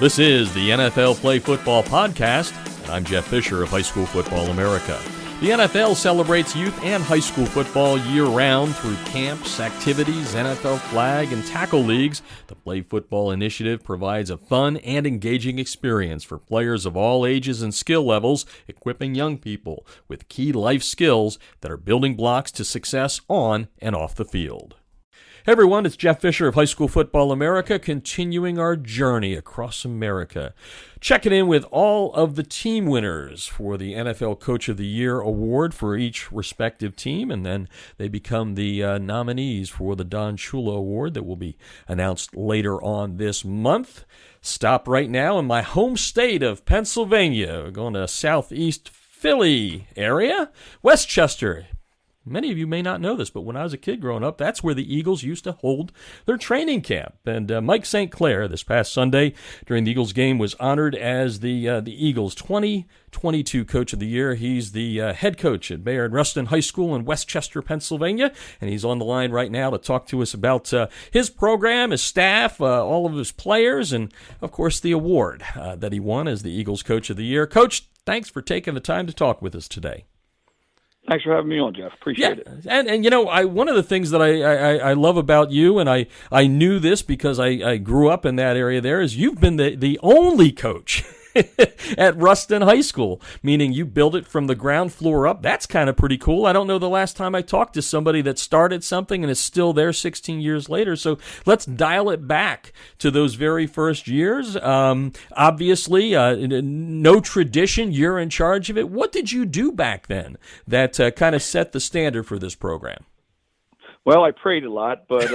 This is the NFL Play Football Podcast, and I'm Jeff Fisher of High School Football America. The NFL celebrates youth and high school football year-round through camps, activities, NFL flag, and tackle leagues. The Play Football Initiative provides a fun and engaging experience for players of all ages and skill levels, equipping young people with key life skills that are building blocks to success on and off the field. Hey everyone, it's Jeff Fisher of High School Football America, continuing our journey across America. Checking in with all of the team winners for the NFL Coach of the Year award for each respective team, and then they become the nominees for the Don Shula Award that will be announced later on this month. Stop right now in my home state of Pennsylvania. We're going to southeast Philly area, Westchester. Many of you may not know this, but when I was a kid growing up, that's where the Eagles used to hold their training camp. And Mike St. Clair, this past Sunday during the Eagles game, was honored as the Eagles 2022 Coach of the Year. He's the head coach at Bayard Rustin High School in Westchester, Pennsylvania, and he's on the line right now to talk to us about his program, his staff, all of his players, and, of course, the award that he won as the Eagles Coach of the Year. Coach, thanks for taking the time to talk with us today. Thanks for having me on, Jeff. Appreciate it. And you know, one of the things that I love about you, and I knew this because I grew up in that area there, is you've been the only coach at Rustin High School, meaning you build it from the ground floor up. That's kind of pretty cool. I don't know the last time I talked to somebody that started something and is still there 16 years later. So let's dial it back to those very first years. Obviously, no tradition. You're in charge of it. What did you do back then that kind of set the standard for this program? Well, I prayed a lot, but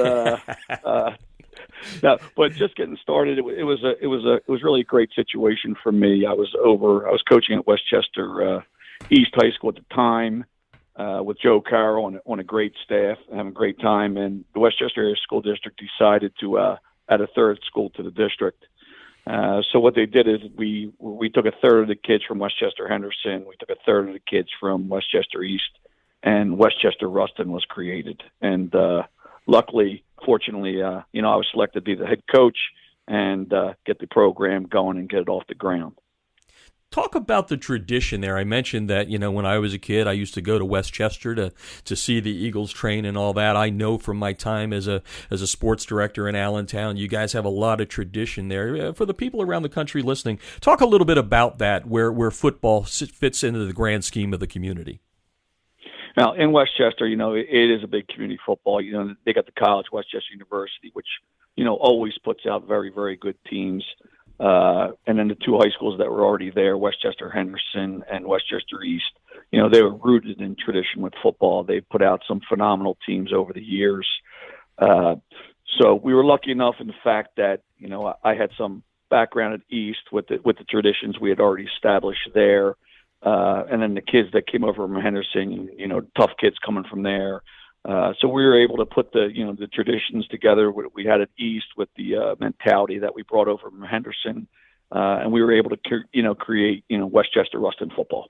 no, but just getting started, it was really a great situation for me. I was coaching at Westchester East High School at the time with Joe Carroll on a great staff, having a great time. And the Westchester Area School District decided to add a third school to the district. So what they did is we took a third of the kids from Westchester Henderson, we took a third of the kids from Westchester East, and Westchester Rustin was created. And luckily, fortunately, I was selected to be the head coach and get the program going and get it off the ground. Talk about the tradition there. I mentioned that, when I was a kid, I used to go to Westchester to see the Eagles train and all that. I know from my time as a sports director in Allentown, you guys have a lot of tradition there. For the people around the country listening, talk a little bit about that, where football fits into the grand scheme of the community. Now, in Westchester, it is a big community football. They got the college, Westchester University, which, always puts out very, very good teams. And then the two high schools that were already there, Westchester Henderson and Westchester East, they were rooted in tradition with football. They put out some phenomenal teams over the years. So we were lucky enough in the fact that, I had some background at East with the traditions we had already established there. And then the kids that came over from Henderson, tough kids coming from there. So we were able to put the traditions together we had at East with the mentality that we brought over from Henderson. And we were able to, create, Westchester Rustin football.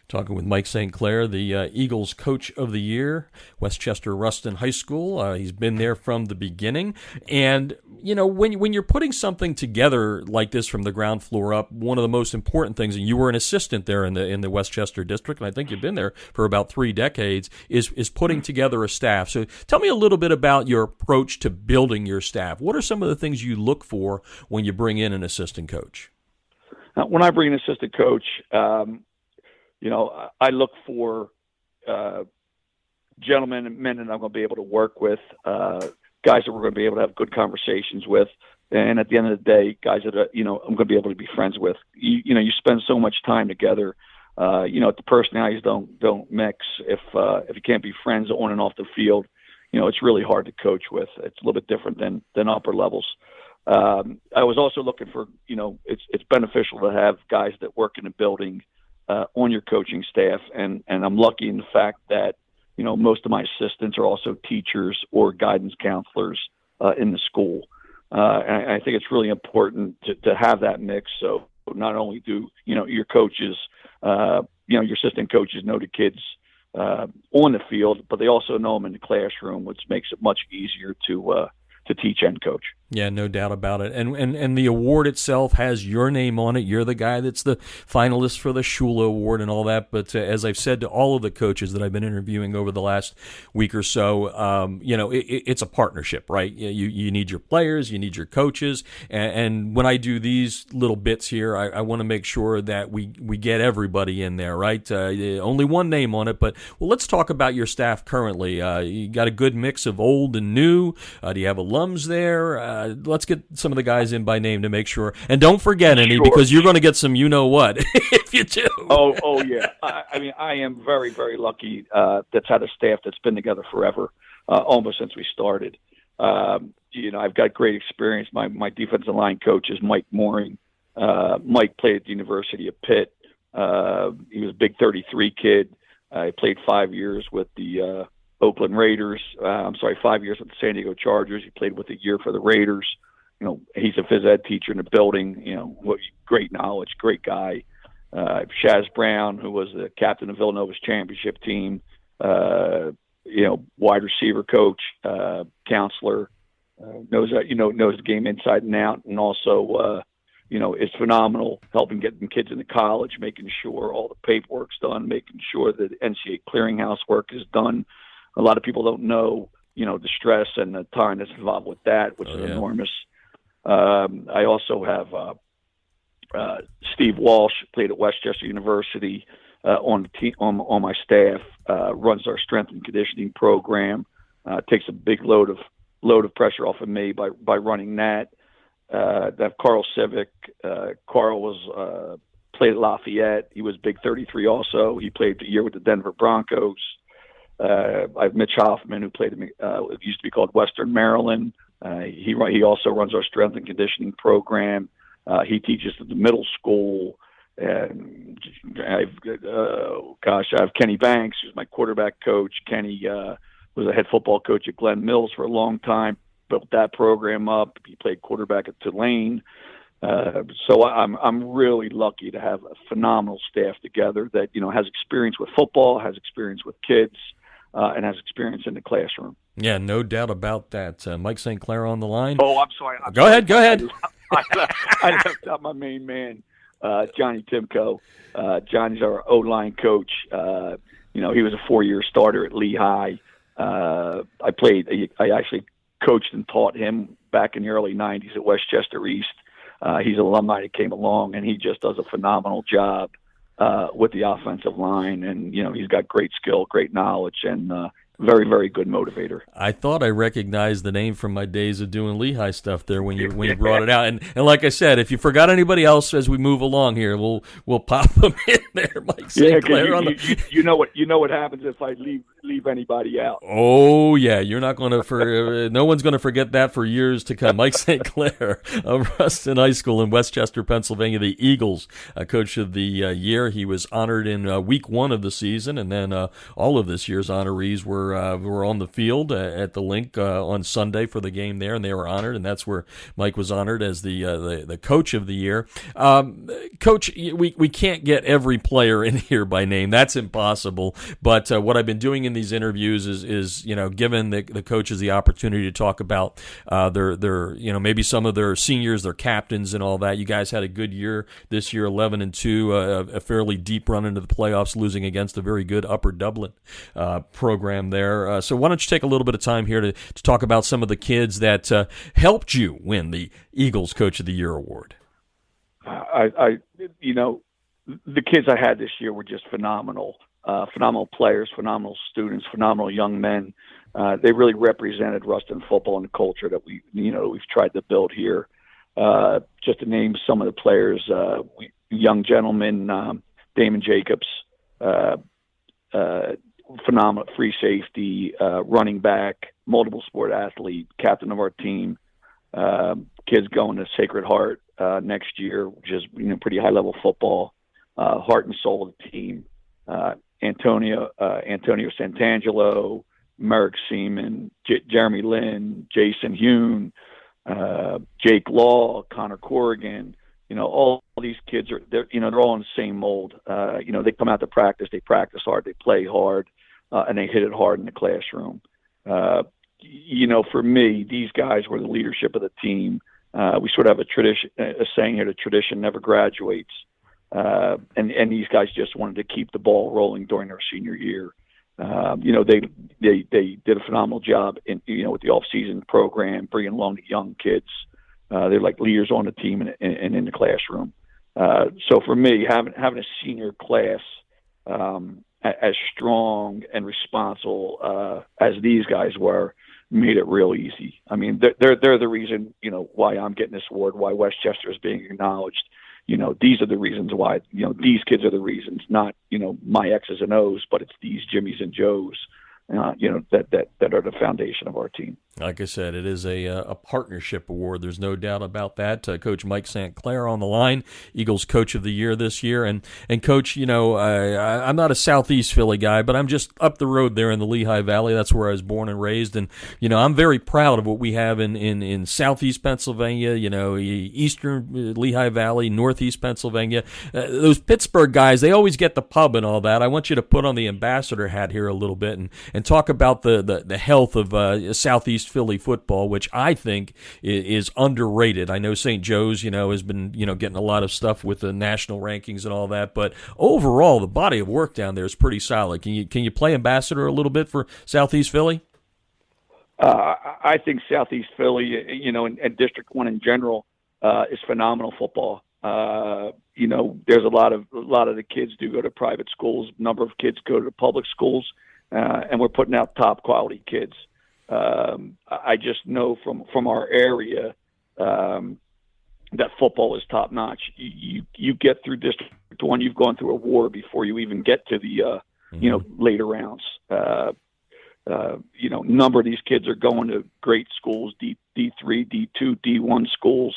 Talking with Mike St. Clair, the Eagles Coach of the Year, Westchester Rustin High School. He's been there from the beginning. And, when you're putting something together like this from the ground floor up, one of the most important things, and you were an assistant there in the Westchester district, and I think you've been there for about 3 decades, is putting together a staff. So tell me a little bit about your approach to building your staff. What are some of the things you look for when you bring in an assistant coach? When I bring an assistant coach, I look for gentlemen and men that I'm going to be able to work with, guys that we're going to be able to have good conversations with, and at the end of the day, guys that I'm going to be able to be friends with. You spend so much time together. If the personalities don't mix, if you can't be friends on and off the field, it's really hard to coach with. It's a little bit different than upper levels. I was also looking for, it's beneficial to have guys that work in a building on your coaching staff, and I'm lucky in the fact that most of my assistants are also teachers or guidance counselors in the school, and I think it's really important to have that mix. So not only do your coaches, your assistant coaches know the kids on the field, but they also know them in the classroom, which makes it much easier to teach and coach. Yeah, no doubt about it. And the award itself has your name on it. You're the guy that's the finalist for the Shula Award and all that. But as I've said to all of the coaches that I've been interviewing over the last week or so, it's a partnership, right? You need your players, you need your coaches. And when I do these little bits here, I want to make sure that we get everybody in there, right? Only one name on it. But, well, let's talk about your staff currently. You got a good mix of old and new. Do you have alums there? Let's get some of the guys in by name to make sure. And don't forget any, because you're going to get some you-know-what if you do. Oh yeah. I mean, I am very, very lucky that's had a staff that's been together forever, almost since we started. I've got great experience. My defensive line coach is Mike Mooring. Mike played at the University of Pitt. He was a big 33 kid. He played 5 years with the Oakland Raiders. 5 years with the San Diego Chargers. He played with a year for the Raiders. He's a phys ed teacher in the building. Great knowledge, great guy. Shaz Brown, who was the captain of Villanova's championship team, wide receiver coach, counselor, knows the game inside and out, and also is phenomenal helping getting kids into college, making sure all the paperwork's done, making sure that NCAA clearinghouse work is done. A lot of people don't know, the stress and the time that's involved with that, which is enormous. I also have Steve Walsh, played at Westchester University, on the team, on my staff, runs our strength and conditioning program, takes a big load of pressure off of me by running that. That Carl Civic. Carl was played at Lafayette. He was big 33 also. He played a year with the Denver Broncos. I have Mitch Hoffman, who played it used to be called Western Maryland. He also runs our strength and conditioning program. He teaches at the middle school. And I have Kenny Banks, who's my quarterback coach. Kenny was a head football coach at Glen Mills for a long time, built that program up. He played quarterback at Tulane. So I'm really lucky to have a phenomenal staff together that has experience with football, has experience with kids, and has experience in the classroom. Yeah, no doubt about that. Mike St. Clair on the line. Oh, I'm sorry. Go ahead. I left out my main man, Johnny Timko. Johnny's our O-line coach. He was a 4-year starter at Lehigh. I actually coached and taught him back in the early 90s at Westchester East. He's an alumni that came along, and he just does a phenomenal job with the offensive line. And, he's got great skill, great knowledge, and very, very good motivator. I thought I recognized the name from my days of doing Lehigh stuff there when you brought it out. And like I said, if you forgot anybody else as we move along here, we'll pop them in there, Mike St. Clair. You know what happens if I leave anybody out. Oh yeah, you're not going to no one's going to forget that for years to come. Mike St. Clair of Rustin High School in Westchester, Pennsylvania, the Eagles coach of the year. He was honored in week 1 of the season, and then all of this year's honorees were on the field at the Link on Sunday for the game there, and they were honored, and that's where Mike was honored as the coach of the year. Coach, we can't get every player in here by name. That's impossible. But what I've been doing in these interviews is giving the coaches the opportunity to talk about their maybe some of their seniors, their captains, and all that. You guys had a good year this year, 11-2, a fairly deep run into the playoffs, losing against a very good Upper Dublin program there. So why don't you take a little bit of time here to talk about some of the kids that helped you win the Eagles Coach of the Year award? The kids I had this year were just phenomenal. Phenomenal players, phenomenal students, phenomenal young men. They really represented Rustin football and the culture that we've tried to build here. Just to name some of the players, young gentlemen, Damon Jacobs, phenomenal free safety, running back, multiple sport athlete, captain of our team. Kids going to Sacred Heart next year, which is pretty high level football. Heart and soul of the team. Antonio Santangelo, Merrick Seaman, Jeremy Lynn, Jason Hune, Jake Law, Connor Corrigan. All these kids they're all in the same mold. They come out to practice, they practice hard, they play hard, and they hit it hard in the classroom. for me, these guys were the leadership of the team. We sort of have a saying here: the tradition never graduates. And these guys just wanted to keep the ball rolling during their senior year. They did a phenomenal job with the off-season program, bringing along the young kids. They're like leaders on the team and in the classroom. So for me, having a senior class as strong and responsible as these guys were made it real easy. I mean, they're the reason why I'm getting this award, why Westchester is being acknowledged. These are the reasons why, these kids are the reasons, not, my X's and O's, but it's these Jimmys and Joes, that are the foundation of our team. Like I said, it is a partnership award. There's no doubt about that. Coach Mike St. Clair on the line, Eagles Coach of the Year this year. And Coach, I'm not a Southeast Philly guy, but I'm just up the road there in the Lehigh Valley. That's where I was born and raised. And, I'm very proud of what we have in Southeast Pennsylvania, Eastern Lehigh Valley, Northeast Pennsylvania. Those Pittsburgh guys, they always get the pub and all that. I want you to put on the ambassador hat here a little bit and talk about the health of Southeast Philly football, which I think is underrated. I know St. Joe's, has been, getting a lot of stuff with the national rankings and all that, but overall, the body of work down there is pretty solid. Can you play ambassador a little bit for Southeast Philly? I think Southeast Philly, and District 1 in general, is phenomenal football. There's a lot of the kids do go to private schools. A number of kids go to public schools, and we're putting out top quality kids. I just know from our area that football is top notch. You get through District 1, you've gone through a war before you even get to the later rounds. Number of these kids are going to great schools, D3, D2, D1 schools.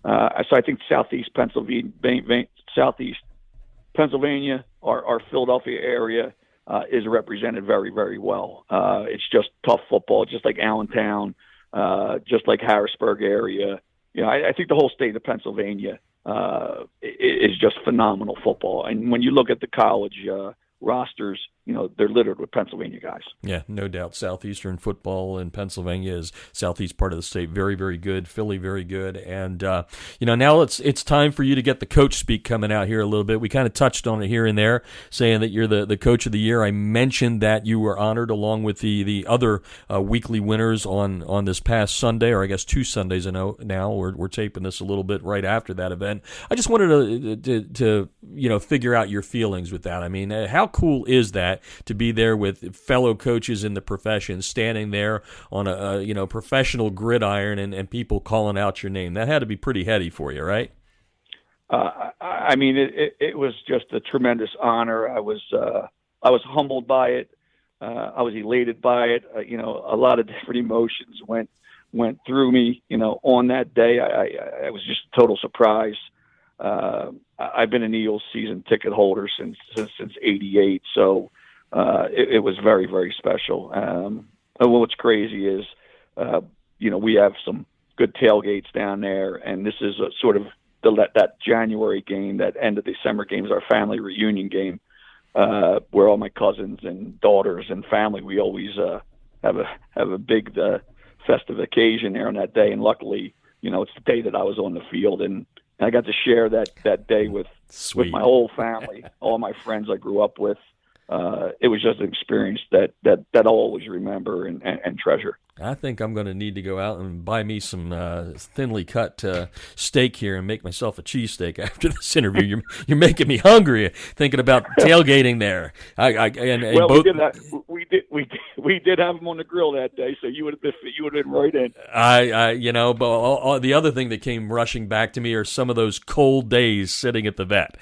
So I think Southeast Pennsylvania, our Philadelphia area, is represented very, very well. It's just tough football, just like Allentown, just like Harrisburg area. I think the whole state of Pennsylvania is just phenomenal football. And when you look at the college rosters, they're littered with Pennsylvania guys. Yeah, no doubt. Southeastern football in Pennsylvania is southeast part of the state. Very, very good. Philly, very good. And, now it's time for you to get the coach speak coming out here a little bit. We kind of touched on it here and there, saying that you're the coach of the year. I mentioned that you were honored along with the other weekly winners on this past Sunday, or I guess 2 Sundays now. We're taping this a little bit right after that event. I just wanted to figure out your feelings with that. I mean, how cool is that to be there with fellow coaches in the profession, standing there on a professional gridiron and people calling out your name? That had to be pretty heady for you, right? It was just a tremendous honor. I was humbled by it. I was elated by it. A lot of different emotions went through me. On that day, I was just a total surprise. I've been an Eagles season ticket holder since '88, so it was very, very special. What's crazy is, we have some good tailgates down there, and this is a sort of that January game, that end of December game is our family reunion game, where all my cousins and daughters and family, we always have a big festive occasion there on that day. And luckily, it's the day that I was on the field, and I got to share that day with my whole family, all my friends I grew up with. It was just an experience that I'll always remember and treasure. I think I'm going to need to go out and buy me some thinly cut steak here and make myself a cheesesteak after this interview. You're making me hungry thinking about tailgating there. We did have them on the grill that day, so you would have been right in. But the other thing that came rushing back to me are some of those cold days sitting at the vet.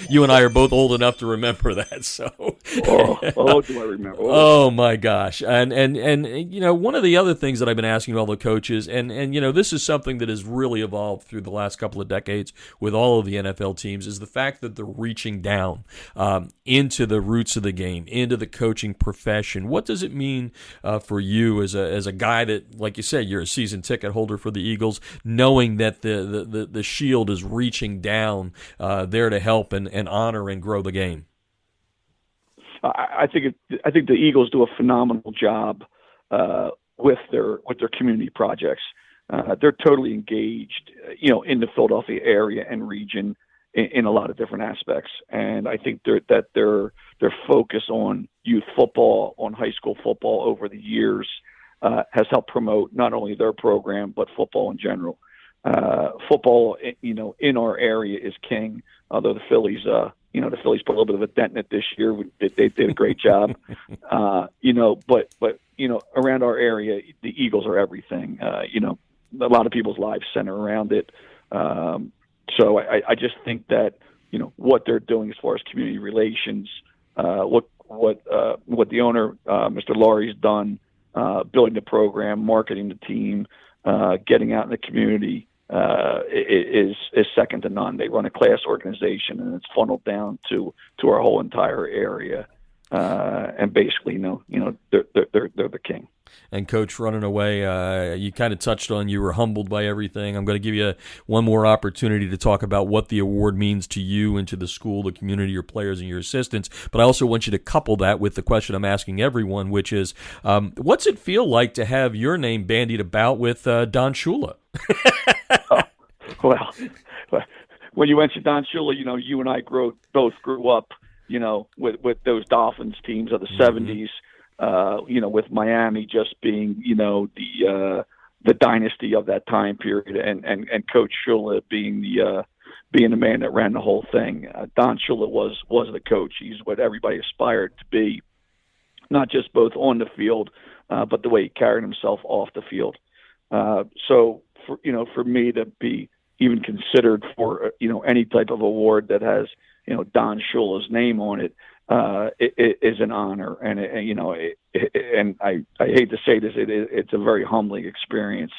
You and I are both old enough to remember that. So, do I remember? Oh my gosh! And one of the other things that I've been asking all the coaches, and this is something that has really evolved through the last couple of decades with all of the NFL teams, is the fact that they're reaching down into the roots of the game, into the coaching profession. What does it mean for you as a guy that, like you said, you're a season ticket holder for the Eagles, knowing that the shield is reaching down there to help and honor and grow the game? I think the Eagles do a phenomenal job with their community projects. They're totally engaged, in the Philadelphia area and region in a lot of different aspects. And I think their focus on youth football, on high school football over the years has helped promote not only their program but football in general. Football, in our area is king. Although the Phillies put a little bit of a dent in it this year. They did a great job. But around our area, the Eagles are everything. A lot of people's lives center around it. So I just think that what they're doing as far as community relations, what the owner, Mr. Laurie's done, building the program, marketing the team, getting out in the community, is second to none. They run a class organization, and it's funneled down to our whole entire area. And basically, they're the king. And Coach, running away, you kind of touched on you were humbled by everything. I'm going to give you one more opportunity to talk about what the award means to you and to the school, the community, your players, and your assistants. But I also want you to couple that with the question I'm asking everyone, which is, what's it feel like to have your name bandied about with Don Shula? Well, when you mentioned Don Shula, you and I both grew up, with those Dolphins teams of the '70s. With Miami just being, the dynasty of that time period, and Coach Shula being the man that ran the whole thing. Don Shula was the coach. He's what everybody aspired to be, not just both on the field, but the way he carried himself off the field. So for me to be even considered for any type of award that has Don Shula's name on it, it is an honor, and and I hate to say this, it's a very humbling experience,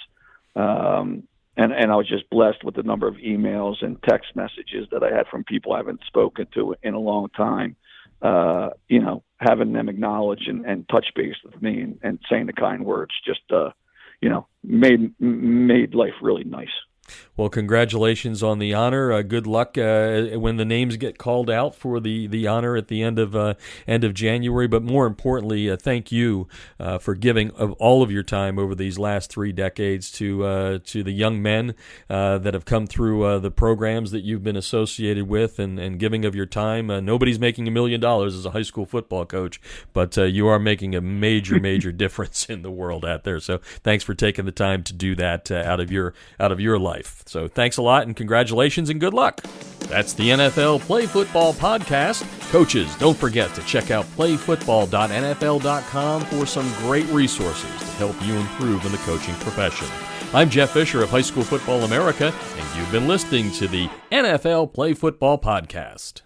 and I was just blessed with the number of emails and text messages that I had from people I haven't spoken to in a long time, having them acknowledge and touch base with me and saying the kind words just made life really nice. Well, congratulations on the honor. Good luck when the names get called out for the honor at the end of January. But more importantly, thank you for giving of all of your time over these last 3 decades to the young men that have come through the programs that you've been associated with, and giving of your time. Nobody's making $1 million as a high school football coach, but you are making a major difference in the world out there. So thanks for taking the time to do that out of your life. So thanks a lot, and congratulations, and good luck. That's the NFL Play Football Podcast. Coaches, don't forget to check out playfootball.nfl.com for some great resources to help you improve in the coaching profession. I'm Jeff Fisher of High School Football America, and you've been listening to the NFL Play Football Podcast.